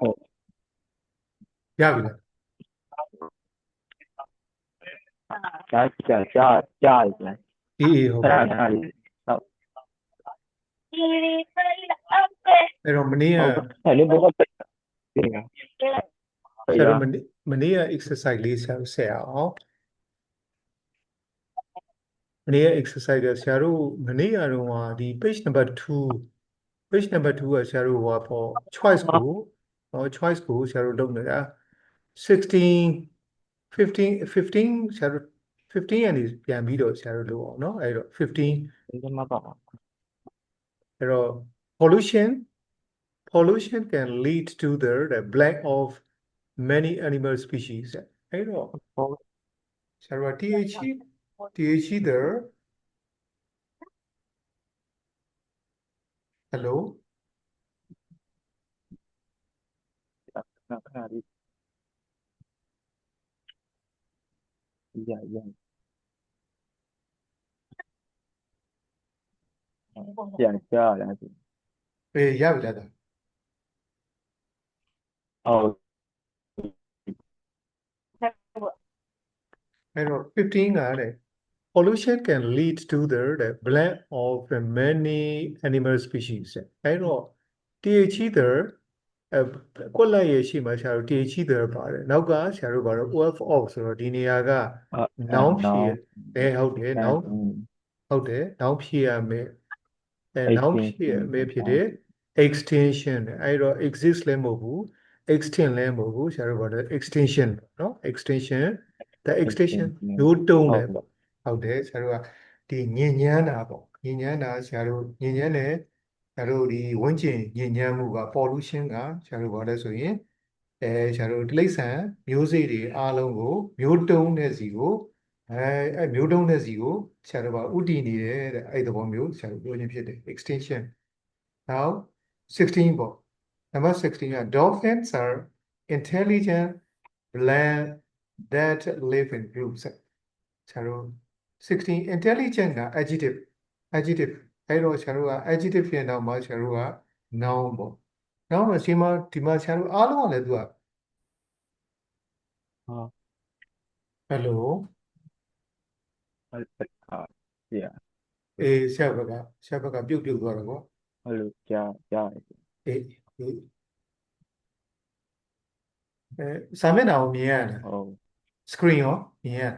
ဟုတ် ရပြီလား ကြားရတယ် အေးဟုတ် အဲ့ ပြီ ဒါလေးဟုတ် အဲ့တော့မနေ့က အဲ့လေးဘောကပိတ်တယ် ဆရာတို့မနေ့က exercise လေးဆရာတို့ဆက်အောင်မနေ့က exercise ကဆရာတို့မနေ့ကတော့ဒီ page number 2 page number 2ကဆရာတို့ဟောပေါ့ choice ကိုchoice ကိုဆရာတို့လုပ်နေတာ16 15ဆရာတို့15ကနေပြန်ပြီးတော့ဆရာတို့လုပ်အောင်เนาะအဲ့တော့15 ဒီမှာပါ အဲ့တော့ pollution can lead to the black of many animal species အဲ့တော့ ဟုတ် ဆရာတို့ THE there hello ခဏလေးရပြန်ကြားရတယ် အေးရပြီလားဒါ ဟုတ် အဲ့တော့15ကတဲ့ pollution can lead to the black of many animal species အဲ့တော့ THE there ကွက်လက်ရဲ့ရှိမှဆရာတို့ THE there ပါတယ်နောက်ကဆရာတို့ကတော့ OF off ဆိုတော့ဒီနေရာက noun ဖြစ်ဟုတ်တယ် noun ဟုတ်တယ် noun ဖြစ်ရမယ်noun ဖြစ်ရမယ်ဖြစ်တယ် extinction အဲ့တော့ exist လည်းမဟုတ်ဘူး extinct လည်းမဟုတ်ဘူးဆရာတို့ကတော့ extinction เนาะ extinction the extinction မျိုးတုံးတယ်ပေါ့ဟုတ်တယ်ဆရာတို့ကဒီညဉ့်ညမ်းတာပေါ့ညဉ့်ညမ်းတာဆရာတို့ညဉ့်ညမ်းတယ်ဆရာတို့ဒီဝန်းကျင်ညဉ့်ညမ်းမှုက pollution ကဆရာတို့ဘာလဲဆိုရင်ဆရာတို့တိရစ္ဆာန်မျိုးစေ့တွေအားလုံးကိုမျိုးတုံးတဲ့စီကိုအဲ့မျိုးတုံးတဲ့စီကိုဆရာတို့ကဥတည်နေတယ်တဲ့အဲ့သဘောမျိုးဆရာတို့ပြောခြင်းဖြစ်တယ် extinction now 16ပေါ့ number 16 dolphins are intelligent land that live in groups ဆရာတို့16 intelligent က adjective အဲ့တော့ဆရာတို့က adjective ဖြစ်တော့မှဆရာတို့က noun ပေါ့ noun တော့ဒီမှာဆရာတို့အားလုံးကလည်းသူက hello အေးဆရာဘက်ကပြုတ်သွားတော့ဗော ဟုတ်လို့ကြားရတယ် အေးစာမျက်နှာကိုမြင်ရလား ဟုတ် screen ရောမြင်ရတယ်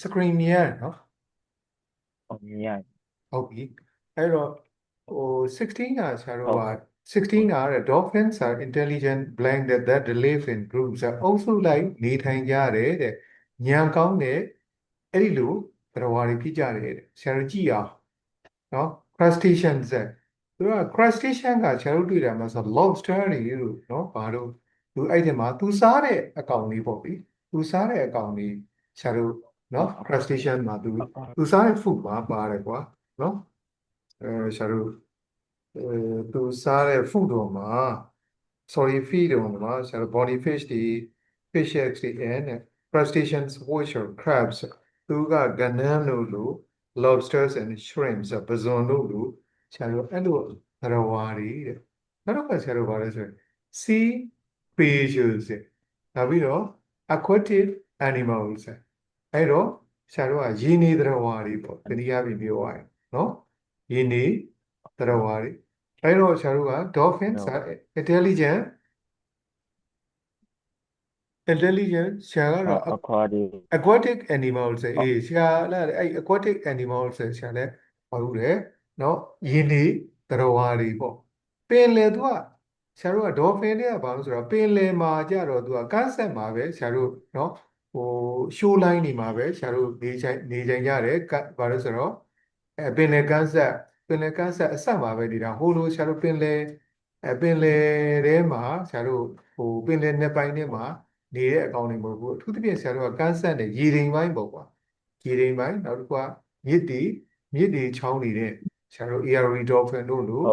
screen မြင်ရတယ်နော် ဟုတ်မြင်ရ ဟုတ်ပြီအဲ့တော့ဟို16ကဆရာတို့က16ကတဲ့ dolphins are intelligent blank that live in groups အုပ်စုလိုက်နေထိုင်ကြတယ်တဲ့ဉာဏ်ကောင်းတဲ့အဲ့ဒီလိုသတ္တဝါတွေဖြစ်ကြတယ်တဲ့ဆရာတို့ကြည့်အောင်နော် crustaceans သူက crustacean ကဆရာတို့တွေ့တာမှာဆို lobster တွေလို့နော်ဘာလို့သူအဲ့ဒီမှာသူစားတဲ့အကောင်လေးပေါ့ဗျသူစားတဲ့အကောင်လေးဆရာတို့နော် crustacean မှာသူစားတဲ့ food မှာပါတယ်ကွာနော်ဆရာတို့သူစားတဲ့ food တော်မှာ sorry feed တော်မှာဆရာတို့ bony fish တွေ fish eggs တွေ and crustaceans which are crabs သူကကဏ္ဍလို့ lobsters and shrimps ပဇွန်လို့ဆရာတို့အဲ့လိုသတ္တဝါတွေတဲ့နောက်တစ်ခါဆရာတို့ဗါလဲဆိုရင် sea creatures နောက်ပြီးတော့ aquatic animals အဲ့တော့ဆရာတို့ကရေနေသတ္တဝါတွေပေါ့တနည်းအားဖြင့်ပြောရရင်နော်ရေနေသတ္တဝါတွေအဲ့တော့ဆရာတို့က dolphins are intelligent ဆရာကတော့ aquatic animals အေးဆရာလည်းအဲ့ aquatic animals ဆရာလည်းဟောလို့တယ်နော်ရေနေသတ္တဝါတွေပေါ့ပင်လေသူကဆရာတို့က dolphin တွေကဘာလို့ဆိုတော့ပင်လယ်မှာကြတော့သူကကန်းဆက်မှာပဲဆရာတို့နော်ဟို show line နေမှာပဲဆရာတို့နေကြရတယ်ဘာလို့ဆိုတော့ပင်လယ်ကန်းဆက်အဆက်မှာပဲနေတာဟိုလိုဆရာတို့ပင်လယ်ထဲမှာဆရာတို့ဟိုပင်လယ်နှစ်ပိုင်းထဲမှာနေတဲ့အကောင်တွေမဟုတ်ဘူးအထူးသဖြင့်ဆရာတို့ကကန်းဆက်နဲ့ရေတိမ်ပိုင်းပေါ့ကွာရေတိမ်ပိုင်းနောက်တစ်ခုကမြစ်တွေချောင်းနေတဲ့ဆရာတို့ Erie dolphin တို့လို့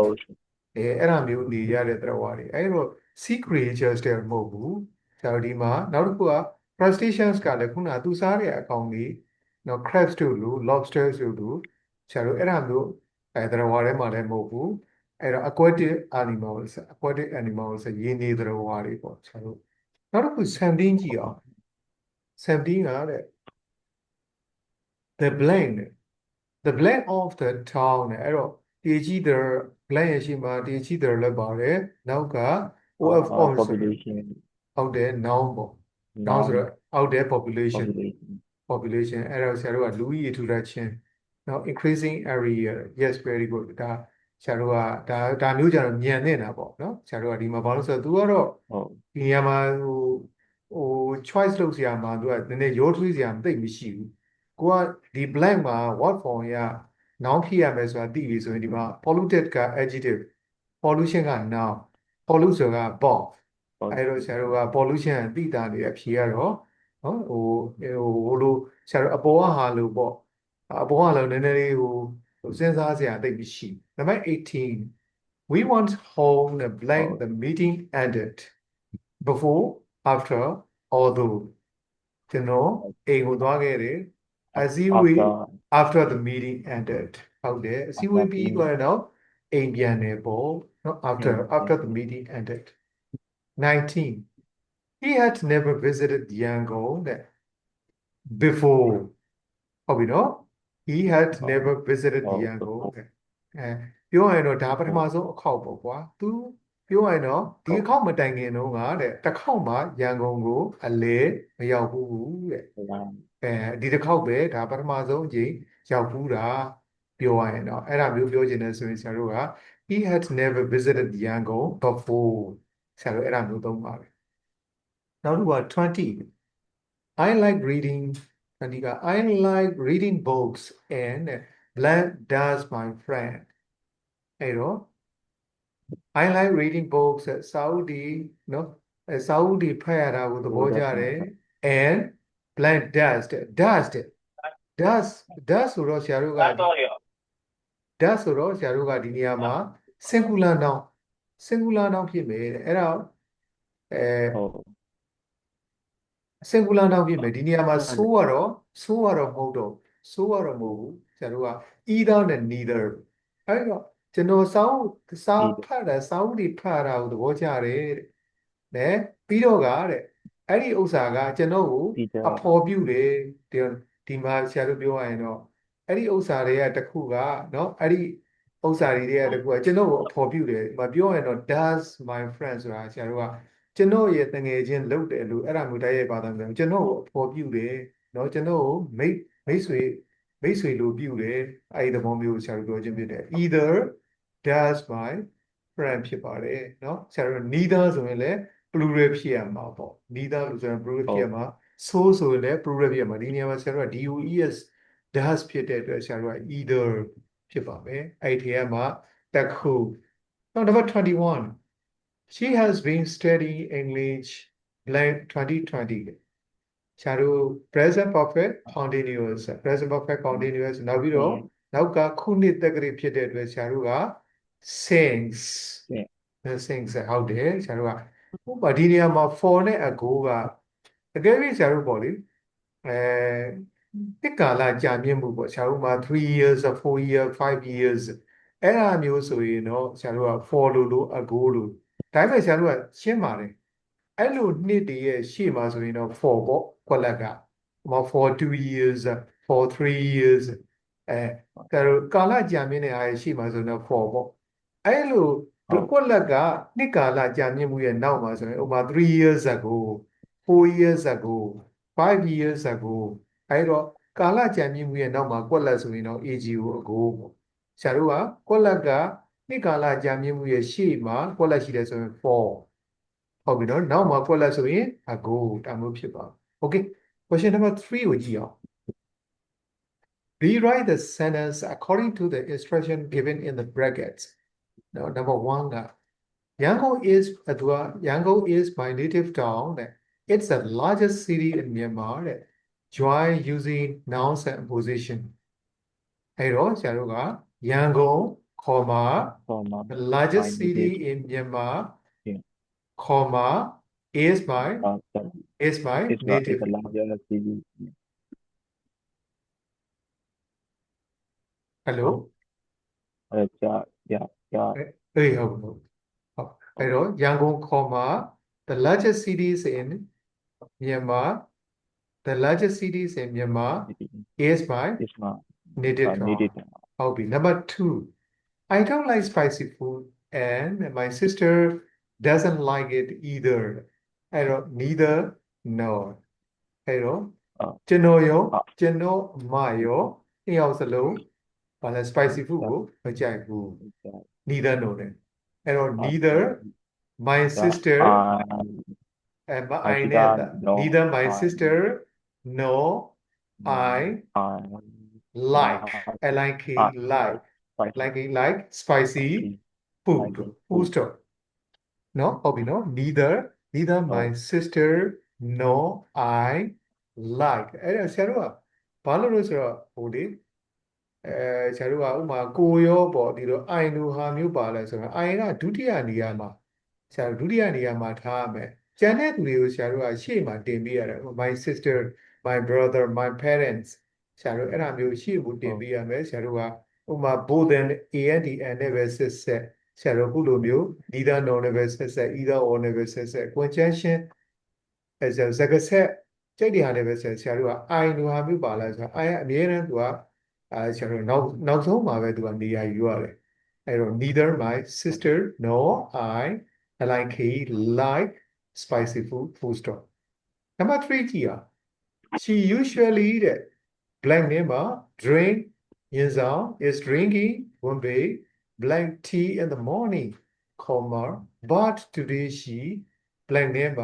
အဲ့ဒါမျိုးနေရတဲ့သတ္တဝါတွေအဲ့တော့ sea creatures တွေမဟုတ်ဘူးဆရာတို့ဒီမှာနောက်တစ်ခုက crustaceans ကလည်းခုနသူစားတဲ့အကောင်တွေ နော် crabs တို့လို lobsters တို့လိုဆရာတို့အဲ့ဒါမျိုးသတ္တဝါထဲမှာလည်းမဟုတ်ဘူးအဲ့တော့ aquatic animals ရေနေသတ္တဝါတွေပေါ့ဆရာတို့နောက်တစ်ခု17ကြည့်အောင်17ကတဲ့ the blank the blank of the town နဲ့အဲ့တော့တည်ကြည့် the blank ရဲ့ရှိမှာတည်ကြည့် the လည်းပါတယ်နောက်က of ဆိုရင် population ဟုတ်တယ် noun ပေါ့ noun ဆို noun တော့ဟုတ်တယ် population population အဲ့တော့ဆရာတို့ကလူဦးရေထူထပ်ခြင်းနောက် increasing area yes very good ဒါဆရာတို့ကဒါမျိုးကြတော့ညံနေတာပေါ့နော်ဆရာတို့ကဒီမှာဘာလို့ဆိုတော့ तू ကတော့ ဟုတ် ဒီနေရာမှာဟို choice လုပ်စရာမှာ तू ကနည်းနည်းရောထွေးစရာတိတ်မရှိဘူးကိုကဒီ blank မှာ what form ရ noun ဖြစ်ရမယ်ဆိုတာသိပြီဆိုရင်ဒီမှာ polluted က adjective pollution က noun pollute ဆိုတာ verb အဲ့တော့ဆရာတို့က pollution သိတာနေအဖြေကတော့နော်ဟိုလိုဆရာတို့အပေါ်ကဟာလို့ပေါ့အပေါ်ကလည်းနည်းနည်းလေးစဉ်းစားစရာတိတ်မရှိနံပါတ်18 we want home the blank the meeting ended before after although ကျွန်တော်အိမ်ကိုသွားခဲ့တယ်အစည်းအဝေး after the meeting ended ဟုတ်တယ်အစည်းအဝေးပြီးသွားတော့အိမ်ပြန်တယ်ပေါ့နော် after the meeting ended 19 he had never visited Yangon before ဟုတ်ပြီနော် he had never visited Yangon ပြောရရင်တော့ဒါပထမဆုံးအခေါက်ပေါ့ကွာသူပြောရရင်တော့ဒီအခေါက်မတိုင်ခင်တုန်းကတဲ့တစ်ခေါက်မှရန်ကုန်ကိုအလဲမရောက်ဘူးတဲ့ဒီတစ်ခေါက်ပဲဒါပထမဆုံးအကြိမ်ရောက်ဘူးတာပြောရရင်တော့အဲ့ဒါမျိုးပြောချင်တယ်ဆိုရင်ဆရာတို့က he had never visited Yangon before ဆရာတို့အဲ့ဒါမျိုးသုံးပါပဲနောက်တစ်ခုက20 I like reading I like reading books and blank does my friend အဲ့တော့ I like reading books စာအုပ်တွေနော်စာအုပ်တွေဖတ်ရတာကိုသဘောကျတယ် and blank doesဆိုတော့ဆရာတို့က does ဆိုတော့ဆရာတို့ကဒီနေရာမှာ singular noun ဖြစ်မယ်တဲ့အဲ့တော့singular noun ဖြစ်မယ်ဒီနေရာမှာ so ကတော့မဟုတ်တော့ so ကတော့မဟုတ်ဘူးဆရာတို့က either နဲ့ neither အဲ့တော့ကျွန်တော်စာအုပ်ဖတ်တာစာအုပ်တွေဖတ်တာကိုသဘောကျတယ်တဲ့ပြီးတော့တဲ့အဲ့ဒီဥစ္စာကကျွန်တော်ကိုအဖော်ပြုတယ်ဒီမှာဆရာတို့ပြောရရင်တော့အဲ့ဒီဥစ္စာတွေကတစ်ခုကနော်အဲ့ဒီဥစ္စာတွေကတစ်ခုကကျွန်တော်ကိုအဖော်ပြုတယ်မပြောရင်တော့ does my friend ဆိုတာဆရာတို့ကကျွန်တော်ရဲ့တငယ်ချင်းလုပ်တယ်လို့အဲ့ဒါမျိုးတိုက်ရိုက်ပါတာမျိုးကျွန်တော်ကိုအဖော်ပြုတယ်နော်ကျွန်တော်ကိုမိတ်ဆွေလိုပြုတယ်အဲ့ဒီသဘောမျိုးဆရာတို့ပြောခြင်းဖြစ်တယ် either does my friend ဖြစ်ပါတယ်เนาะဆရာတို့ neither ဆိုရင်လည်း plural ဖြစ်ရမှာပေါ့ neither လို့ဆိုရင် plural ဖြစ်ရမှာ so ဆိုရင်လည်း plural ဖြစ်ရမှာဒီနေရာမှာဆရာတို့က does ဖြစ်တဲ့အတွက်ဆရာတို့က either ဖြစ်ပါမယ်အဲ့ဒီထဲမှာတစ်ခုနောက် number 21 she has been studying English blank 2020ဆရာတို့ present perfect continuous နောက်ပြီးတော့နောက်ကခုနှစ်တက္ကရာဖြစ်တဲ့အတွက်ဆရာတို့က since ဟုတ်တယ်ဆရာတို့ကဥပမာဒီနေရာမှာ for နဲ့ ago ကအကယ်၍ဆရာတို့ပေါ့လေတစ်ကာလကြာမြင့်မှုပေါ့ဆရာတို့မှာ3 years 4 years 5 years အဲ့ဒါမျိုးဆိုရင်တော့ဆရာတို့က for လို့ ago လို့ဒါပေမဲ့ဆရာတို့ကရှင်းပါတယ်အဲ့လိုနှစ်တည်းရဲ့ရှေ့မှာဆိုရင်တော့ for ပေါ့ကွက်လက်ကfor 2 years for 3 years ဒါတော့ကာလကြာမြင့်တဲ့အားရှေ့မှာဆိုတော့ for ပေါ့အဲ့လိုကွက်လက်ကနှစ်ကာလကြာမြင့်မှုရဲ့နောက်မှာဆိုရင်ဥပမာ3 years ago 4 years ago 5 years ago အဲ့တော့ကာလကြာမြင့်မှုရဲ့နောက်မှာကွက်လက်ဆိုရင်တော့ AG ကို ago ပေါ့ဆရာတို့ကကွက်လက်ကနှစ်ကာလကြာမြင့်မှုရဲ့ရှေ့မှာကွက်လက်ရှိတယ်ဆိုရင် for ဟုတ်ပြီနော်နောက်မှာကွက်လက်ဆိုရင် ago ဒါမျိုးဖြစ်ပါ Okay question number 3ကိုကြည့်အောင် rewrite the sentence according to the instruction given in the brackets now number 1ကYangon is my native town it's the largest city in Myanmar join using nouns and position အဲ့တော့ဆရာတို့က Yangon, the largest city in Myanmar, is my native. hello ကြာ အေးဟုတ်ဟုတ်အဲ့တော့ရန်ကုန် comma the largest cities in Myanmar the largest cities in Myanmar is my is my native town needed ဟုတ်ပြီ number 2 I don't like spicy food and my sister doesn't like it either အဲ့တော့ neither nor အဲ့တော့ကျွန်တော်ရောကျွန်တော်အမရောနှစ်ယောက်စလုံးဘာလဲ spicy food ကိုမကြိုက်ဘူး neither nor နဲ့အဲ့တော့ neither my sister and I နဲ့ neither my sister nor I like like like spicy food full stop နော်ဟုတ်ပြီနော် neither my sister nor I like အဲ့ဒါဆရာတို့ကဘာလို့လို့ဆိုတော့ဟိုလေဆရာတို့ကဥမာကိုရောပေါ့ဒီလို I လိုဟာမျိုးပါလဲဆိုတော့ I ကဒုတိယနေရာမှာဆရာတို့ဒုတိယနေရာမှာထားရမယ်ကျန်တဲ့သူတွေကိုဆရာတို့ကရှေ့မှာတင်ပေးရတယ် my sister my brother my parents ဆရာတို့အဲ့ဒါမျိုးရှေ့ကိုတင်ပေးရမယ်ဆရာတို့ကဥမာ both and and နဲ့ပဲဆက်ဆက်ဆရာတို့ခုလိုမျိုး neither nor နဲ့ပဲဆက်ဆက် either or နဲ့ပဲဆက်ဆက် conjunction အဲစကားဆက်ကြိတ်တရားနဲ့ပဲဆက်ဆရာတို့က I လိုဟာမျိုးပါလဲဆိုတော့ I ကအမြဲတမ်းသူကဆရာတို့နောက်ဆုံးမှာပဲသူကနေရာယူရတယ်အဲ့တော့ neither my sister nor I like he like spicy food full stop number 3 ကြည့်ရ she usually တဲ့ blank name drink ရင်ဆောင် is drinking one day black tea in the morning comma but today she blank name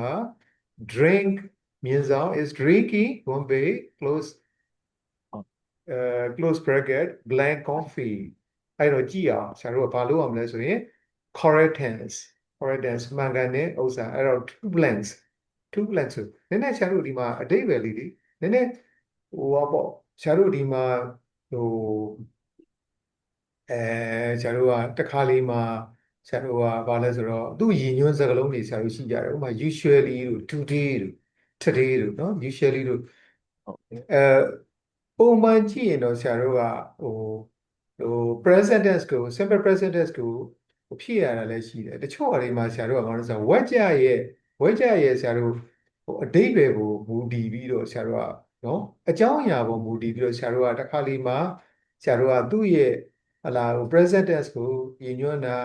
drink ရင်ဆောင် is drinking one day close bracket blank coffee အဲ့တော့ကြည့်အောင်ဆရာတို့ကဘာလုပ်ရမလဲဆိုရင် correct tense မှန်ကန်တဲ့ဥစ္စာအဲ့တော့ two blanks ဆိုနည်းနည်းဆရာတို့ဒီမှာအတိတ်ပဲလေးနည်းနည်းဟိုပေါ့ဆရာတို့ဒီမှာဟိုဆရာတို့ကတခါလေးမှာဆရာတို့ကဘာလဲဆိုတော့သူ့ရည်ညွှန်းစကားလုံးတွေဆရာတို့ရှိကြတယ်ဥပမာ usually တို့ today တို့ today တို့နော် usually တို့ပုံမှန်ကြည့်ရင်တော့ဆရာတို့ကpresent tense ကို simple present tense ကိုဖြည့်ရတာလည်းရှိတယ်တချို့အရေးမှာဆရာတို့ကဘာလို့ဆိုတော့ဝက်ကြရဲ့ဆရာတို့အဓိပ္ပာယ်ကိုမူတည်ပြီးတော့ဆရာတို့ကနော်အကြောင်းအရာကိုမူတည်ပြီးတော့ဆရာတို့ကတစ်ခါလေးမှာဆရာတို့ကသူ့ရဲ့ဟလာ present tense ကိုရည်ညွှန်းတာ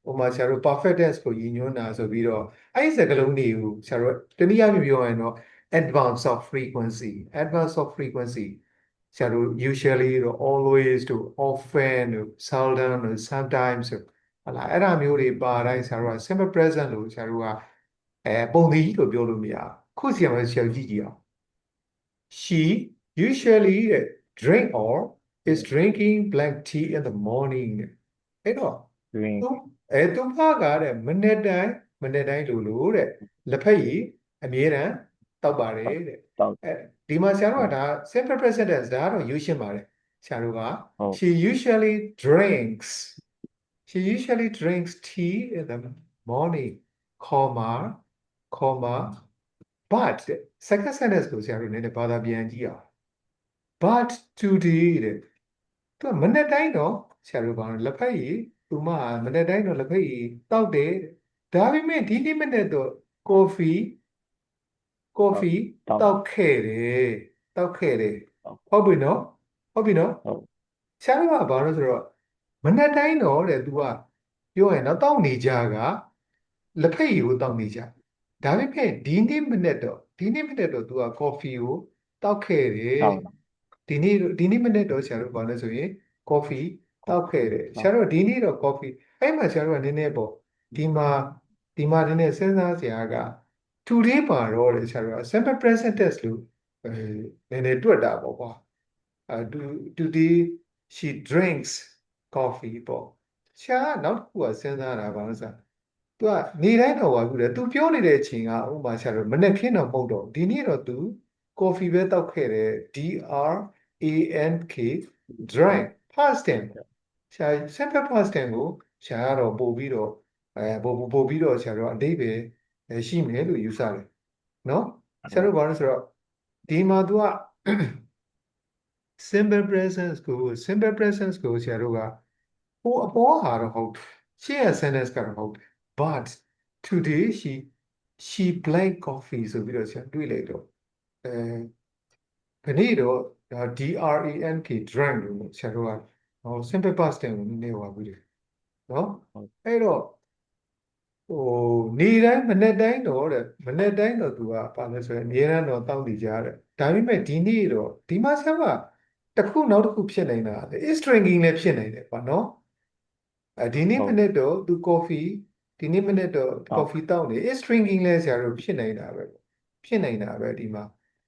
ဟိုမှာဆရာတို့ perfect tense ကိုရည်ညွှန်းတာဆိုပြီးတော့အဲ့ဒီစကားလုံးတွေကိုဆရာတို့တနည်းအားဖြင့်ပြောရင်တော့ advance of frequency ဆရာတို့ usually တို့ always တို့ often တို့ seldom တို့ sometimes တို့ဟလာအဲ့ဒါမျိုးတွေပါတိုင်းဆရာတို့က simple present လို့ဆရာတို့ကပုံသီးလို့ပြောလို့မရခုစီမှာဆရာကြည့်ကြည့်အောင် she usually drink or is drinking black tea in the morning အဲ့တော့ drink သူဖကတဲ့မနေ့တိုင်းလို့တဲ့လက်ဖက်ရည်အမြဲတမ်းတောက်ပါတယ်တဲ့ဒီမှာဆရာတို့ကဒါ simple present tense ဒါကတော့ယူရှင်းပါတယ်ဆရာတို့က she usually drinks tea in the morning comma but second sentence ကိုဆရာတို့နည်းနည်းဘာသာပြန်ကြည့်အောင် but today တဲ့သူကမနေ့တိုင်းတော့ဆရာတို့ဘာလို့လက်ဖက်ရည်သူမမနေ့တိုင်းတော့လက်ဖက်ရည်တောက်တယ်ဒါပေမဲ့ဒီနေ့မနေ့တော့ coffee တောက်ခဲ့တယ်ဟုတ်ပြီနော်ဆရာတို့ကဘာလို့ဆိုတော့မနေ့တိုင်းတော့တဲ့သူကပြောရင်တော့တောက်နေကြကလက်ဖက်ရည်ကိုတောက်နေကြဒါပေမဲ့ဒီနေ့မနေ့တော့သူက coffee ကိုတောက်ခဲ့တယ်ဒီနေ့မနေ့တော့ဆရာတို့ဘာလဲဆိုရင် coffee တောက်ခဲ့တယ်ဆရာတို့ဒီနေ့တော့ coffee အဲ့မှာဆရာတို့ကနည်းနည်းပေါ့ဒီမှာနည်းနည်းစဉ်းစားစရာက today ပါတော့လေဆရာတို့က simple present tense လို့နည်းနည်းတွက်တာပေါ့ကွာtoday she drinks coffee ပေါ့ဆရာကနောက်တစ်ခုကစဉ်းစားတာဘာလို့ဆိုသူကနေတိုင်းတော့ပါဘူးလေသူပြောနေတဲ့အချိန်ကဥပမာဆရာတို့မနေ့ခင်းတော့မဟုတ်တော့ဒီနေ့တော့သူ coffee ပဲတောက်ခဲ့တယ် DRANK drink past tense ဆရာ simple past tense ကိုဆရာကတော့ပို့ပြီးတော့ပို့ပြီးတော့ဆရာတို့အတိတ်ပဲရှိမယ်လို့ယူဆတယ်နော်ဆရာတို့ဘာလို့ဆိုတော့ဒီမှာသူက simple presence ကို simple presence ကိုဆရာတို့ကဟိုအပေါ်ဟာတော့ဟုတ်ရှေ့ရ sentence ကတော့ဟုတ်တယ် but today she drank coffee ဆိုပြီးတော့ဆရာတွေ့လိုက်တော့ခဏတော့ DRANK drank လို့ဆရာတို့ကsimple past tense ကိုနည်းနည်းဟောပြီးတယ်နော်အဲ့တော့ဟိုနေတိုင်းမနေ့တိုင်းတော့မနေ့တိုင်းတော့သူကပါလဲဆိုရင်အများအားတော့တောင်းတည်ကြတယ်ဒါပေမဲ့ဒီနေ့တော့ဒီမှာဆရာကတစ်ခုနောက်တစ်ခုဖြစ်နေတာလေ is drinking လည်းဖြစ်နေတယ်ပါနော်ဒီနေ့မနေ့တော့သူ coffee ဒီနေ့မနေ့တော့ coffee တောင်းနေ is drinking လည်းဆရာတို့ဖြစ်နေတာပဲဖြစ်နေတာပဲဒီမှာ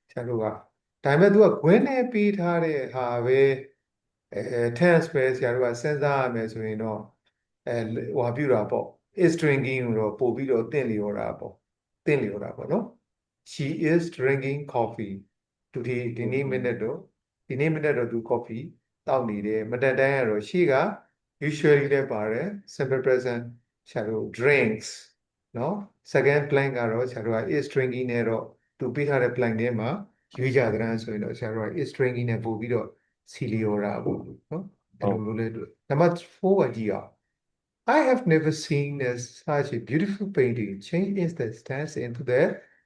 ဆရာတို့ကဒါပေမဲ့သူကခွင်းနဲ့ပေးထားတဲ့ဟာပဲtense ပဲဆရာတို့ကစဉ်းစားရမယ်ဆိုရင်တော့ဟိုပြတာပေါ့ is drinking တော့ပို့ပြီးတော့သင်လျော်တာပေါ့နော် she is drinking coffee ဒီနေ့မနေ့တော့သူ coffee တောက်နေတယ်မတက်တိုင်းကတော့ရှေ့က usually လည်းပါတယ် simple present ဆရာတို့ drinks နော် second blank ကတော့ဆရာတို့က is drinking နဲ့တော့သူပေးထားတဲ့ blank ထဲမှာရွေးကြတဲ့ဆိုရင်တော့ဆရာတို့က is drinking နဲ့ပို့ပြီးတော့စီလျော်တာပေါ့နော်အဲ့လိုမျိုးလေးနံပါတ်4ကကြည့်အောင်I have never seen such a beautiful painting change the stance into the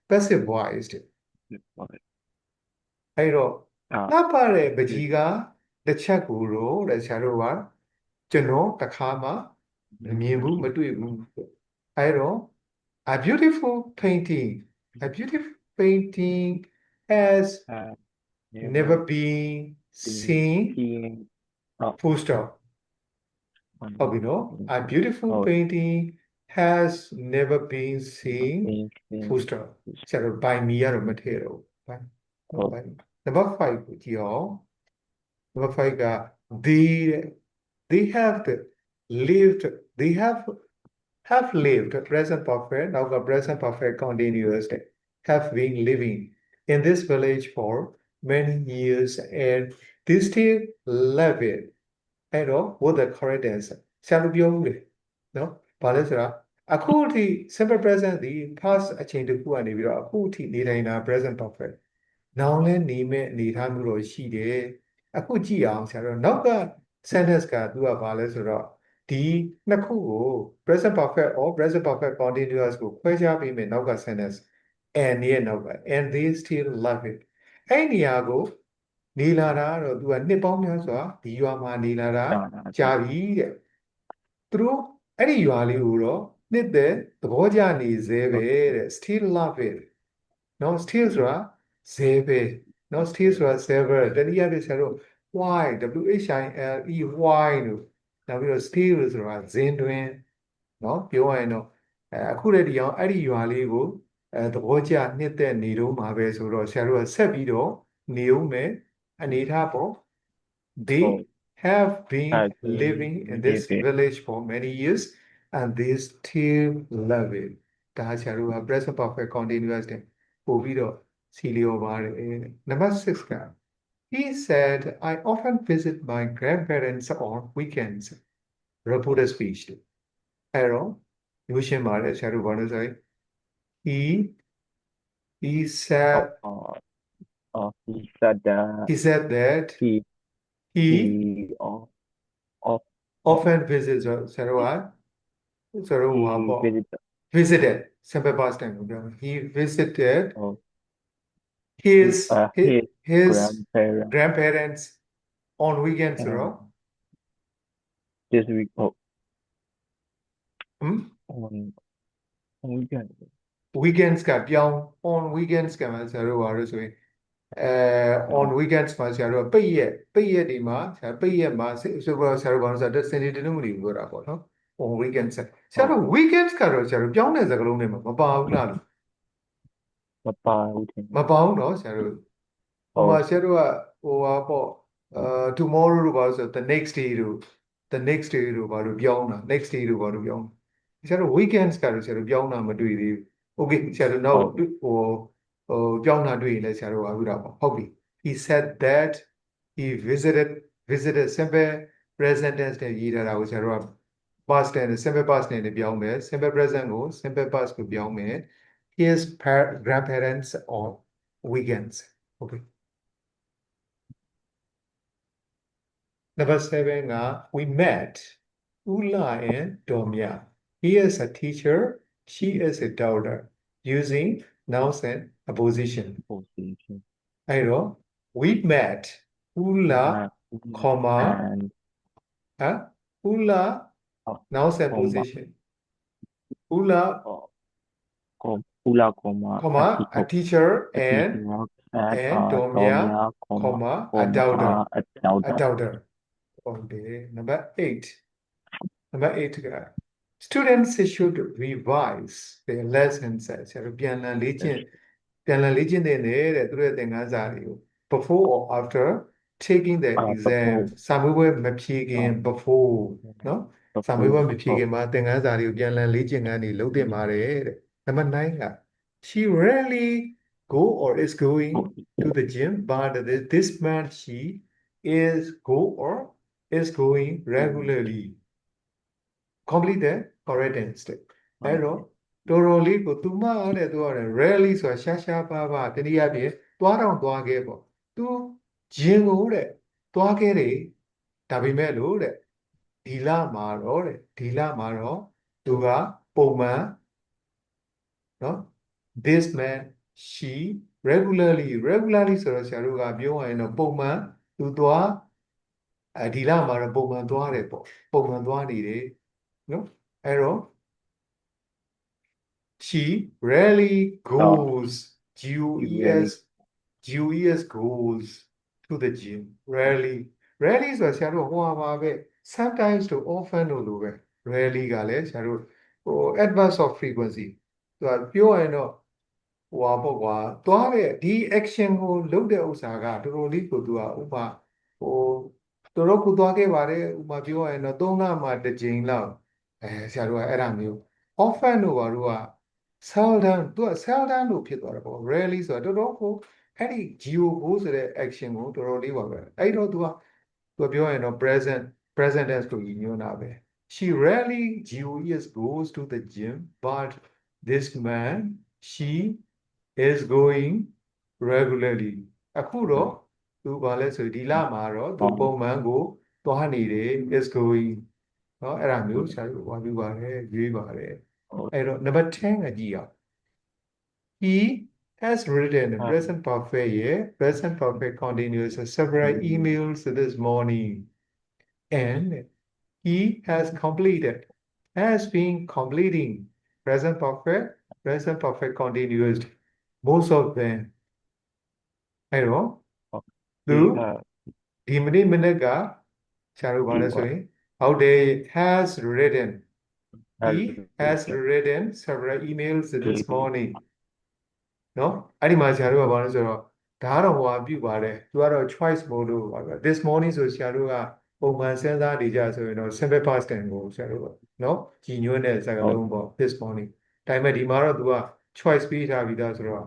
passive voice အဲ့တော့လှပတဲ့ပကြီးကတစ်ချက်ကိုတော့တဲ့ဆရာတို့ကကျွန်တော်တစ်ခါမှမမြင်ဘူးမတွေ့ဘူးအဲ့တော့ a beautiful painting has never been seen full stopဟုတ်ပြီနော် a beautiful painting has never been seen full stop ဆရာတို့ by me ကတော့မထည့်တော့ဘူး number 5ကိုကြည့်အောင် number 5က they have lived present perfect နောက်က present perfect continuous have been living in this village for many years and they still love it အဲ့တော့ what the correct answer ဆရာတို့ပြောဦးလေနော်ဘာလဲဆိုတာအခုထိ simple present ဒီ past အချိန်တစ်ခုကနေပြီးတော့အခုထိနေတိုင်းတာ present perfect နောင်လဲနေမဲ့အနေထားမျိုးတော့ရှိတယ်အခုကြည့်အောင်ဆရာတို့နောက်က sentence ကသူကဘာလဲဆိုတော့ဒီနှစ်ခုကို present perfect or present perfect continuous ကိုခွဲခြားပေးမယ်နောက်က sentence and ရဲ့နောက်က and they still love it အဲ့နေရာကိုနေလာတာတော့သူကနှစ်ပေါင်းများစွာဒီရွာမှာနေလာတာကြာပြီတဲ့သူတို့အဲ့ဒီရွာလေးကိုတော့နှစ်သက်သဘောကျနေသေးပဲတဲ့ still love it နော် still ဆိုတာဇဲပဲနော် still ဆိုတာ sever တနည်းအားဖြင့်ဆရာတို့ why WHILE why လို့နောက်ပြီးတော့ still ဆိုတာဇင်းတွင်နော်ပြောရရင်တော့အခုတည်းဒီအောင်အဲ့ဒီရွာလေးကိုသဘောကျနှစ်သက်နေတော့မှာပဲဆိုတော့ဆရာတို့ကဆက်ပြီးတော့နေဦးမယ်အနေထားပေါ့ they have been living in this village for many years and they still love it ဒါဆရာတို့က present perfect continuous တဲ့ပို့ပြီးတော့စီလျော်ပါတယ် number 6ကHe said, I often visit my grandparents on weekends. Reported speech. Error. You should marry Sharu Banusai. He said that he often visits visited. Simple past time. He visited his grandparents on weekends, this week on weekend weekends ကပြောင်း on weekends ကမှဆရာတို့ပါလို့ဆိုရင်on weekends မှာဆရာတို့ပိတ်ရက်ဒီမှာဆရာပိတ်ရက်မှာဆိုတော့ဆရာတို့ဘာလို့ဆိုတော့ Sunday တနင်္ဂနွေပြောတာပေါ့နော် on weekends ဆရာတို့ weekends ကတော့ဆရာတို့ပြောင်းတဲ့စကားလုံးတွေမှာမပါဘူးလားမပါဘူးနော်ဆရာတို့ဟိုမှာဆရာတို့ကဟိုပါပေါ့tomorrow လို့ပါဆို the next day လို့ဘာလို့ပြောင်းတာ next day လို့ဘာလို့ပြောင်းဆရာတို့ weekends ကတော့ဆရာတို့ပြောင်းတာမတွေ့သေးဘူး okay ဆရာတို့နောက်ပြောင်းတာတွေ့ရင်လည်းဆရာတို့ကဟုတ်တာပေါ့ဟုတ်ပြီ he said that he visited simple present tense နဲ့ရေးထားတာကိုဆရာတို့က past tense simple past tense နဲ့ပြောင်းမယ် simple present ကို simple past ကိုပြောင်းမယ် his grandparents on weekends okay Number 7 we met Ula and Domya. He is a teacher, she is a daughter, using nouns and opposition. position. အဲ့တော့ we met Ula, comma, and Ula, nouns and comma, position. Ula, Ula, comma, a teacher and Domya, Domya, comma, a daughter. a daughter. A daughter. Okay. Number 8. Number 8 students should revise their lessons ဆရာတို့ပြန်လည်လေ့ကျင့်တဲ့သူတို့ရဲ့သင်ခန်းစာတွေကို before or after taking the exam စာမေးပွဲမဖြေခင် before เนาะစာမေးပွဲမဖြေခင်မှာသင်ခန်းစာတွေကိုပြန်လည်လေ့ကျင့်ခန်းတွေလုပ်သင့်ပါတယ်တဲ့ Number 9 she rarely go or is going to the gym but this month she is go or is going regularly. Complete the correct step. အဲ့တော့တော်တော်လေးကိုသူမအားတဲ့သူက rarely ဆိုတာရှားရှားပါးပါးတနည်းအားဖြင့်သွားတော့သွားခဲ့ပေါ့သူဂျင်ကိုတဲ့သွားခဲ့တယ်ဒါပေမဲ့လို့တဲ့ဒီလမှာတော့သူကပုံမှန်နော် this man she regularly ဆိုတော့ဆရာတို့ကပြောရရင်တော့ပုံမှန်သူသွားဒီလမှာတော့ပုံမှန်သွားတယ်ပေါ့ပုံမှန်သွားနေတယ်နော်အဲ့တော့ she rarely goes GUES goes to the gym rarely ဆိုဆရာတို့ဟိုပါပဲ sometimes to often လို့ပဲ rarely ကလည်းဆရာတို့ဟို adverse of frequency သူကပြောရင်တော့ဟိုပါပေါ့ကွာသွားတဲ့ဒီ action ကိုလုပ်တဲ့ဥစ္စာကတော်တော်လေးကိုသူကဥပမာဟိုတော်တော်ကိုသွားခဲ့ပါတယ်ဥပမာပြောရရင်တော့3လမှတစ်ကြိမ်လောက်ဆရာတို့ကအဲ့ဒါမျိုး often တို့ဘာလို့က seldom သူက seldom လို့ဖြစ်သွားတာပေါ့ rarely ဆိုတော့တော်တော်ကိုအဲ့ဒီ go ဆိုတဲ့ action ကိုတော်တော်လေးပါပဲအဲ့တော့သူပြောရင်တော့ present tense ကိုညွှန်းတာပဲ she rarely goes to the gym but this man she is going regularly အခုတော့သူဘာလဲဆိုဒီလမှာတော့သူပုံမှန်ကိုသွားနေတယ် is going เนาะအဲ့ဒါမျိုးဆရာတို့ဟောပြပါတယ်ရွေးပါတယ်အဲ့တော့ number 10 ကကြည့်အောင် he has written present perfect present perfect continuous several emails this morning and he has been completing present perfect continuous most of them အဲ့တော့သူဒီမိနစ်ကဆရာတို့ဘာလဲဆိုရင်ဟုတ်တယ် has written he has written several emails this morning เนาะအဲ့ဒီမှာဆရာတို့ကဘာလဲဆိုတော့ဒါကတော့ဟိုဟာပြုပါတယ်သူကတော့ choice mode လို့ပါပဲ this morning ဆိုဆရာတို့ကပုံမှန်စဉ်းစားနေကြဆိုရင်တော့ simple past tense ကိုဆရာတို့เนาะကြီးညွှန်းတဲ့စကားလုံးပေါ့ this morning ဒါပေမဲ့ဒီမှာတော့သူက choice ပေးထားပြီးသားဆိုတော့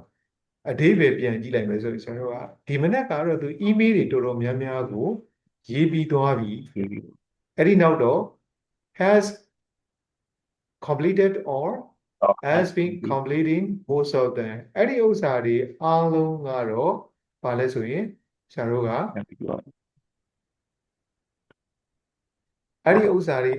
အဓိပ္ပာယ်ပြန်ကြည့်လိုက်မယ်ဆိုရင်ဆရာတို့ကဒီမနေ့ကတော့သူ email တွေတော်တော်များများကိုရေးပြီးသွားပြီအဲ့ဒီနောက်တော့ has completed or has been completing most of them အဲ့ဒီဥစ္စာတွေအားလုံးကတော့ဘာလဲဆိုရင်ဆရာတို့ကအဲ့ဒီဥစ္စာတွေ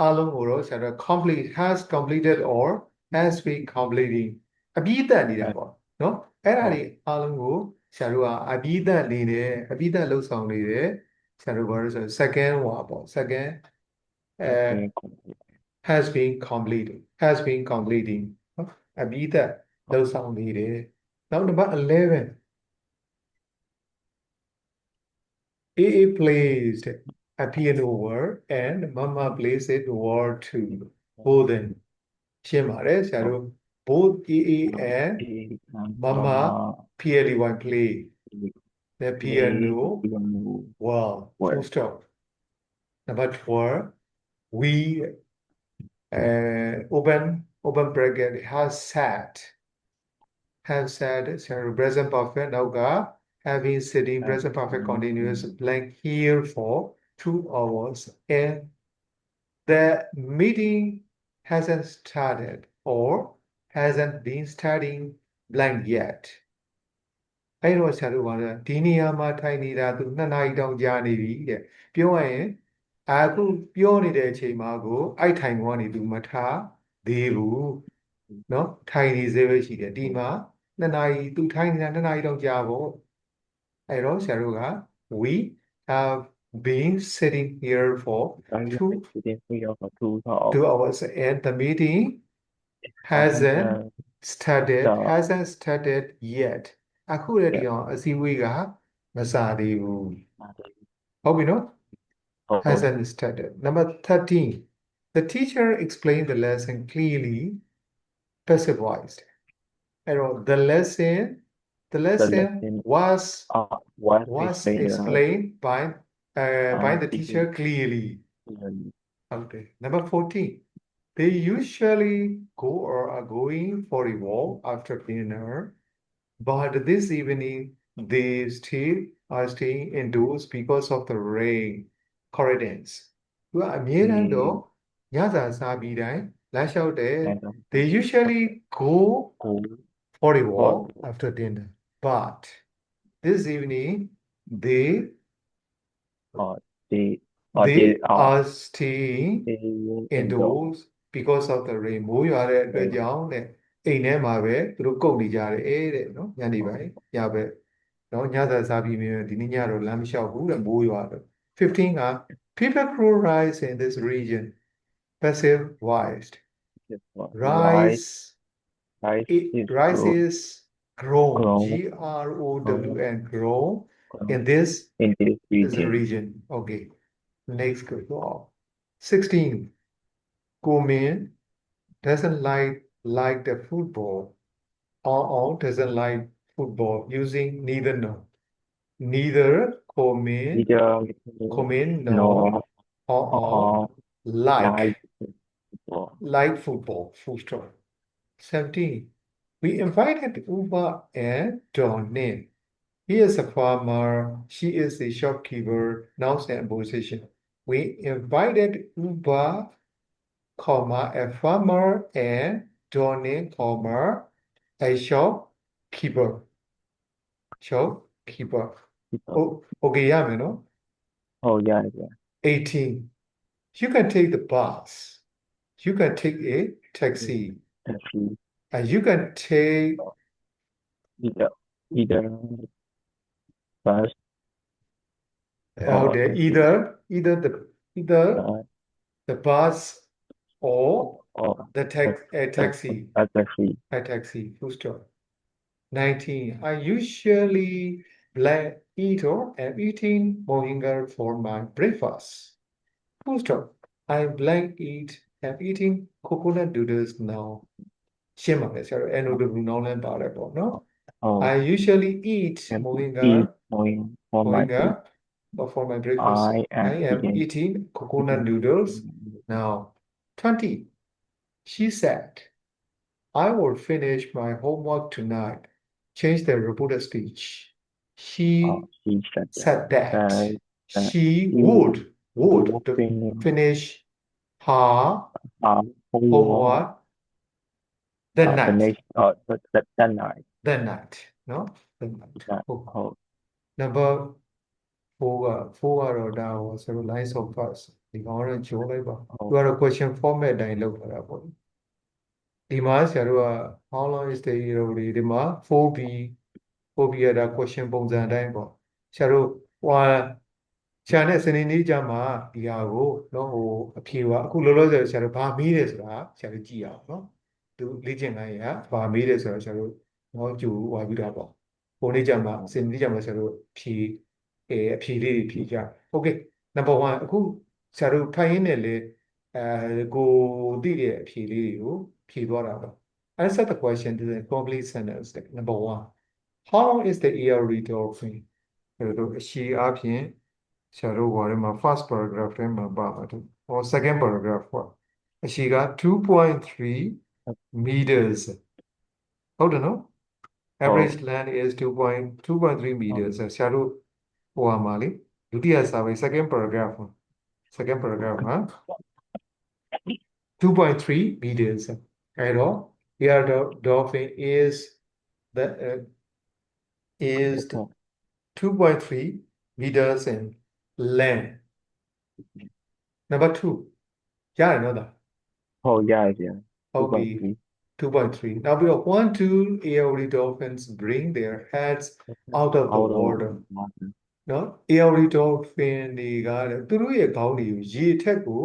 အားလုံးကိုတော့ဆရာတို့ complete has completed or has been completing အပြီးသတ်နေတာပေါ့နော်အဲ့ဒါတွေအားလုံးကိုဆရာတို့ကအပြီးသတ်နေတယ်အပြီးသတ်လုပ်ဆောင်နေတယ်ဆရာတို့ဘာလို့ဆို second ဟောပေါ့ second has been completing နော်အပြီးသတ်လုပ်ဆောင်နေတယ်နောက် number 11 AA placed a piano word and Mama placed it word to both them ရှင်းပါတယ်ဆရာတို့ both AA and Mama play the piano well full stop number 12 we open bracket has sat present perfect now have been sitting present perfect continuous blank here for 2 hours and the meeting hasn't started or hasn't been starting blank yet အဲ့တော့ဆရာတို့ကဒီနေရာမှာထိုင်နေတာသူ2 နာရီတောင်ကြာနေပြီတဲ့ပြောရရင်အခုပြောနေတဲ့အချိန်မှာကိုအဲ့ထိုင်ကုန်ကနေသူမထားသေးဘူးနော်ထိုင်နေသေးပဲရှိတယ်ဒီမှာ2 နာရီသူထိုင်နေတာ2 နာရီတောင်ကြာပေါ့အဲ့တော့ဆရာတို့က we have been sitting here for Sorry, two sitting here for 2 hours. 2 hours and the meeting hasn't started yet အခုလည်းဒီအောင်အစည်းအဝေးကမစသေးဘူးဟုတ်ပြီနော် hasn't started number 13 the teacher explained the lesson clearly passive voiced အဲ့တော့ the lesson lesson was was explained by the teacher clearly okay number 14 they usually go or are going for a walk after dinner but this evening they are staying indoors because of the rain corridors သူကအမြဲတမ်းတော့ညစာစားပြီးတိုင်းလမ်းလျှောက်တယ် they usually go for a walk after dinner but this evening they are staying indoors because of the rain မိုးရွာတဲ့အတွက်ကြောင့်တဲ့အိမ်ထဲမှာပဲသူတို့ကုတ်နေကြတယ်တဲ့နော်ညနေပိုင်းညဘက်နော်ညစာစားပြီးမြင်ဒီနေ့ညတော့လမ်းမလျှောက်ဘူးတဲ့မိုးရွာတော့15က people grow rice in this region passive voiced rice is grown grown grown in this region okay next go 16 Gomin doesn't like the football or doesn't like football using neither Gomin nor like football full stop 17 we invited Uba and Donin he is a farmer she is a shopkeeper nouns and position we invited Uba a farmer and Donin a shopkeeper oh okay yeah man no oh yeah 18 you can take the bus you can take a taxi and you can take either bus either the bus or the taxi full stop 19 I usually eat or am eating moringa for my breakfast full stop I am eating coconut noodles now ရှင်းပါမယ်ဆရာတို့ NOW နောင်းလန်းပါတယ်ပေါ့နော် I usually eat moringa for my breakfast I am eating coconut noodles now 20 she said I will finish my homework tonight change the reported speech she said that she would finish her homework that night no number 4 ကတော့ဒါဟောဆိုတော့ lines of verse ဒီကောင်တော့ဂျိုးလိုက်ပါသူကတော့ question format အတိုင်းလုပ်ထားတာပေါ့ဒီမှာဆရာတို့က how long is the year ဒီမှာ 4b ရတာ question ပုံစံအတိုင်းပေါ့ဆရာတို့ဟိုဆရာနဲ့စနေနေ့ကျမှဒီဟာကိုနော်ဟိုအဖြေကအခုလောလောဆယ်ဆရာတို့ဘာမေးတယ်ဆိုတာဆရာတို့ကြည့်အောင်နော်သူလေ့ကျင့်ခန်းရဘာမေးတယ်ဆိုတာဆရာတို့နော်ကြိုဝါပြီးတာပေါ့ပုံနေ့ကျမှစနေနေ့ကျမှဆရာတို့ဖြေအဖြေလေးတွေဖြေကြ okay number 1အခုဆရာတို့ဖိုင်ရင်းနဲ့လေကိုသိတဲ့အဖြေလေးတွေကိုဖြေသွားတာပေါ့ answer the question to the complete sentence number 1 how long is the yearly dolphin အဲ့တော့အရှိအပြင်ဆရာတို့ဟောထဲမှာ first paragraph ထဲမှာပါပါတယ်ဟော second paragraph ပေါ့အရှိက 2.3 meters ဟုတ်တယ်နော် average land is 2.3 meters ဆရာတို့ဟိုမှာလေဒုတိယစာပေ second paragraph မှာ 2.3 meters အဲ့တော့ here the dolphin is the is 2.3 meters in length. Number 2. ရတယ်နော်ဒါ ဟုတ်ရတယ်ဗျာ ဟုတ်ပြီ 2.3. Now we have 1, 2 Aori dolphins bring their heads out of the water. နော် Aori dolphin တွေကတဲ့သူတို့ရဲ့ခေါင်းတွေကိုရေထက်ကို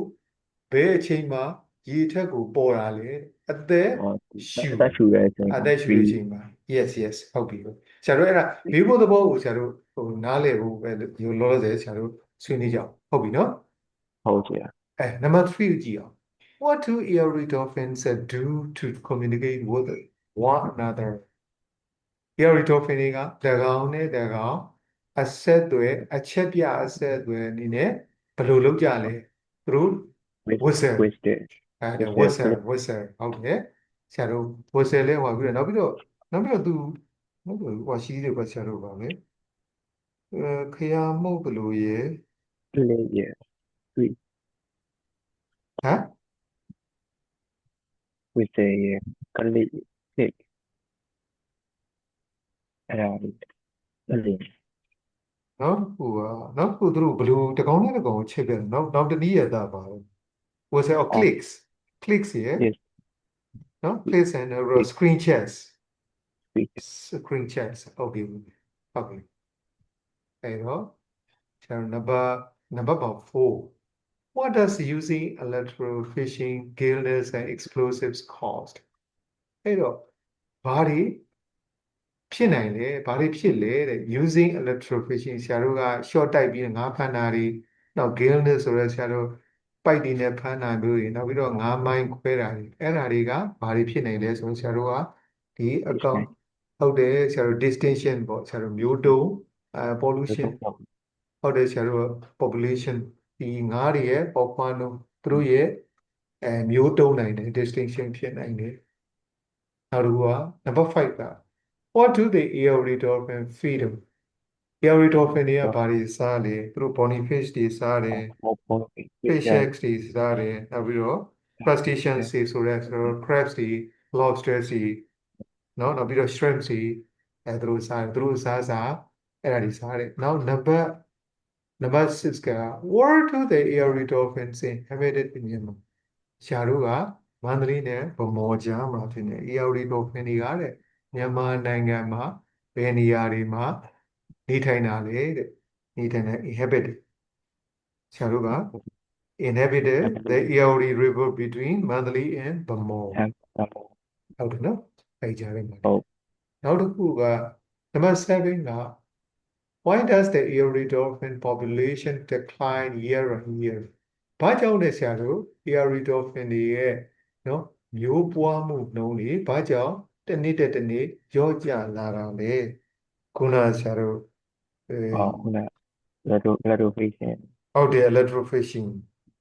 ဘယ်အချိန်မှာရေထက်ကိုပေါ်တာလဲအသက်ရှူ အသက်ရှူတဲ့အချိန် အသက်ရှူတဲ့အချိန်မှာ yes ဟုတ်ပြီဆရာတို့အဲ့ဒါဘေးဖို့သဘောကိုဆရာတို့ဟိုနားလည်ဖို့ပဲလို့လောလောဆယ်ဆရာတို့ဆွေးနွေးကြအောင်ဟုတ်ပြီနော် ဟုတ်ကဲ့ number 3ကိုကြည့်အောင် what do Aori dolphins do to communicate with one another Aori dolphin တွေက၎င်းနဲ့၎င်းအဆက်အသွယ်အချက်ပြအဆက်အသွယ်အနေနဲ့ဘယ်လိုလုပ်ကြလဲသူတို့ whistle ဝစ်တယ် whistle ဟုတ်တယ်ဆရာတို့ whistle လဲဟောပြီးတော့နောက်ပြီးတော့သူဟောရှိသေးတယ်ပါဆရာတို့ပါလေခရမှုတ်ဘလို့ရေ လေးရတွေ့ ဟမ် ဝစ်တယ်ရကလေးဖြစ်အဲ့ဒါလေး နောက်ခုသူတို့ဘလို့တကောင်နဲ့တကောင်ချက်ပြတယ်နောက်တနည်းရတာပါ whistle or clicks ရေ yes နော် clicks and screen checks speakဟုတ်ပြီအဲ့တော့ဆရာ number 4 what does using electrofishing gillness and explosives cost အဲ့တော့ဘာတွေဖြစ်နိုင်လဲဘာတွေဖြစ်လဲတဲ့ using electrofishing ဆရာတို့က short တိုက်ပြီးငါးဖမ်းတာတွေနောက် gillness ဆိုရဲဆရာတို့ပိုက်တွေနဲ့ဖမ်းတာမျိုးတွေနောက်ပြီးတော့ငါးမိုင်းခွဲတာတွေအဲ့ဒါတွေကဘာတွေဖြစ်နိုင်လဲဆိုတော့ဆရာတို့ကဒီအကောင့်ဟုတ်တယ်ဆရာတို့ distinction ပေါ့ဆရာတို့မျိုးတုံးpollution ဟုတ်တယ်ဆရာတို့ population ဒီငါးတွေရဲ့ပေါက်ဖွားနှုန်းသူတို့ရဲ့မျိုးတုံးနိုင်တယ် distinction ဖြစ်နိုင်တယ်နောက်တစ်ခုက number 5က what do the Aori dolphin feed them Aori dolphin တွေကဘာတွေစားလဲသူတို့ bonyfish တွေစားတယ် fish eggs တွေစားတယ်နောက်ပြီးတော့ crustaceans တွေဆိုရဲဆိုတော့ crabs တွေ lobsters တွေနော်နောက်ပြီးတော့ shrimps တွေသူတို့စားအဲ့ဒါတွေစားတယ်နောက် number 6က where do the Aori dolphins inhabited in Myanmar ဆရာတို့ကမန္တလေးနဲ့ဗမော်ကြားမှာဖြစ်နေ Aori dolphin တွေကတဲ့မြန်မာနိုင်ငံမှာဘယ်နေရာတွေမှာနေထိုင်တာလဲတဲ့နေထိုင်တဲ့ inhabited ဆရာတို့က inhabited the Aori river between Mandalay and Bamor ဟုတ်တယ်နော်အဲ့ကြားထဲမှာနောက်တစ်ခုက number 7က why does the Aori dolphin population decline year on year ဘာကြောင့်လဲဆရာတို့ Aori dolphin တွေရဲ့နော်မျိုးပွားမှုနှုန်းတွေဘာကြောင့်တစ်နေ့တစ်နေ့ကြော့ကျလာတာလဲခုနဆရာတို့ဟုတ်လား electrofishing ဟုတ်တယ် electrofishing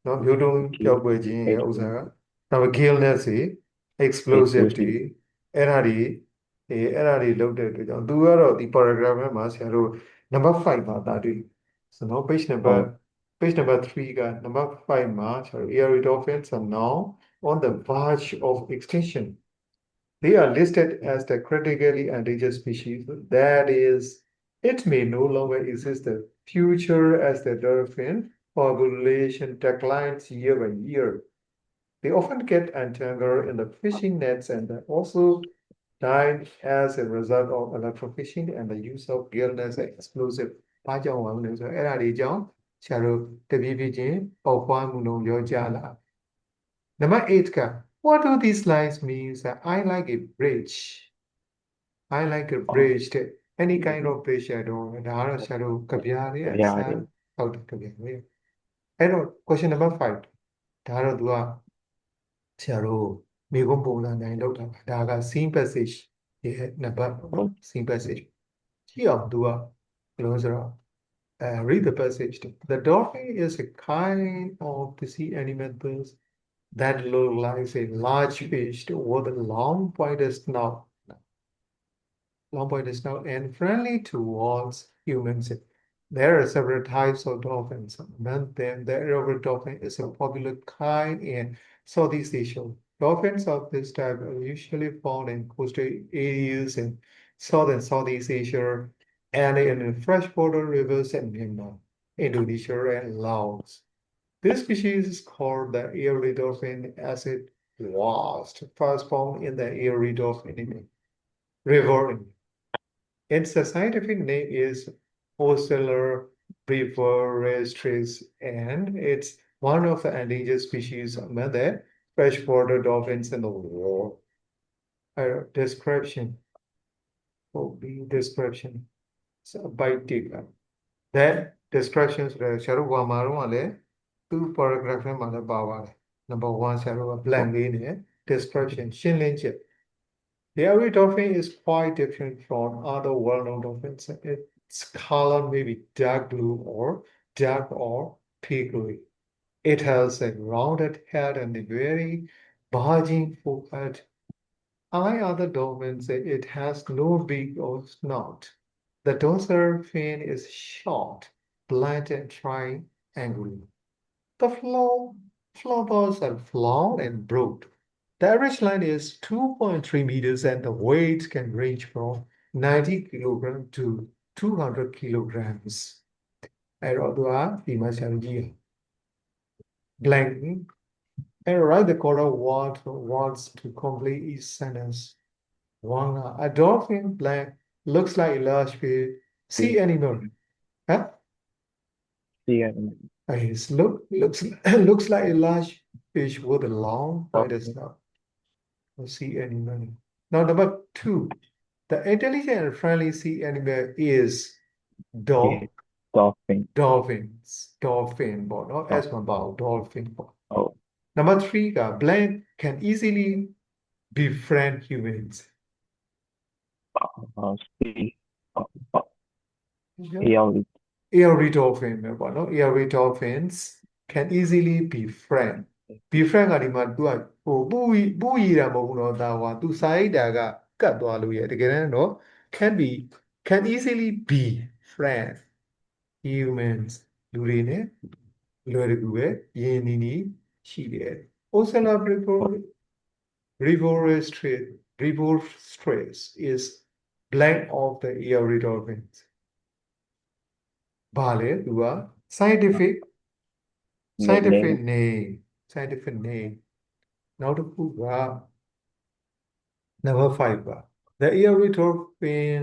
နော်မျိုးတုံးကြောက်ပွဲခြင်းရဲ့ဥစ္စာကနောက် gillness တွေ explosive တွေအဲ့ဒါတွေလုပ်တဲ့အတွက်ကြောင့်သူကတော့ဒီ paragraph မှာဆရာတို့ number 5မှာဒါတွေ့ဆိုတော့ page number 3က number 5မှာဆရာတို့ Aori dolphins are now on the verge of extinction they are listed as the critically endangered species that is it may no longer exist in the future as the dolphin population declines year by year they often get entangled in the fishing nets and they also die as a result of electrofishing and the use of gillness and explosive ဘာကြောင့်လဲဆိုတော့အဲ့ဒါတွေကြောင့်ဆရာတို့တပြည့်ပြည့်ချင်းပေါက်ဖွားမှုလုံးရောကြလာ Number 8က what do these lines mean I like a bridge I like a bridge any kind of bridge တော့ဒါကတော့ဆရာတို့ကြပြားလေးအစားဟုတ်တယ်ကြပြားလေးအဲ့တော့ question number 5ဒါတော့သူကဆရာတို့မိကုံးပုံစံတိုင်းလောက်တာဒါက scene passage ရဲ့နံပါတ် scene passage ကြည့်အောင်သူကဘယ်လိုဆိုတော့ read the passage the dolphin is a kind of the sea animals that look like a large fish with a long pointed snout and friendly towards humans there are several types of dolphins among them the Aori dolphin is a popular kind in Southeast Asia dolphins of this type are usually found in coastal areas in South and Southeast Asia and in freshwater rivers in Myanmar, Indonesia, and Laos. This species is called the Erie dolphin as it was first found in the Erie Dolphin River. Its scientific name is Ocellar brevirestris, and it's one of the endangered species among the freshwater dolphins in the world. Description. Description. So, bite digger. That description is the Sharu Wamaru, two paragraphs in Malabawa. Number one, Sharu blank in description. Shinlinchip. The Erie dolphin is quite different from other well-known dolphins. Its color may be dark blue or dark or pea green. It has a rounded head and a very bulging forehead. Unlike other dolphins, it has no beak or snout. The dorsal fin is short, blunt, and triangular. The floorboards are flat and broad. The average length is 2.3 meters and the weight can range from 90 kilograms to 200 kilograms. အဲ့တော့သူကဒီမှာဆရာတို့ကြည့်ရ blank and write the corner wants to complete each sentence. One, a dolphin blank looks like a large fish. Sea animal. Huh? Sea animal. It looks like a large fish with a long white snout. Sea animal. Now number two, the intelligent and friendly sea animal is Dolphin. Dolphin, but not as about dolphin. Oh. Number three, blank can easily befriend humans. Erie dolphin ပဲပေါ့နော် Erie dolphins can easily befriend ကဒီမှာသူကဟိုပူရည်တာမဟုတ်ဘူးเนาะဒါဟိုသူစာရိတ်တာကကတ်သွားလို့ရတကယ်တမ်းတော့ can easily be friend humans လူတွေနဲ့လွယ်တကူပဲယဉ်နီးနီးရှိတယ် Ocellar brevirestris is blank of the Erie dolphins. ဘာလဲသူက scientific name နောက်တစ်ခုက number 5 ပါ the Erie dolphin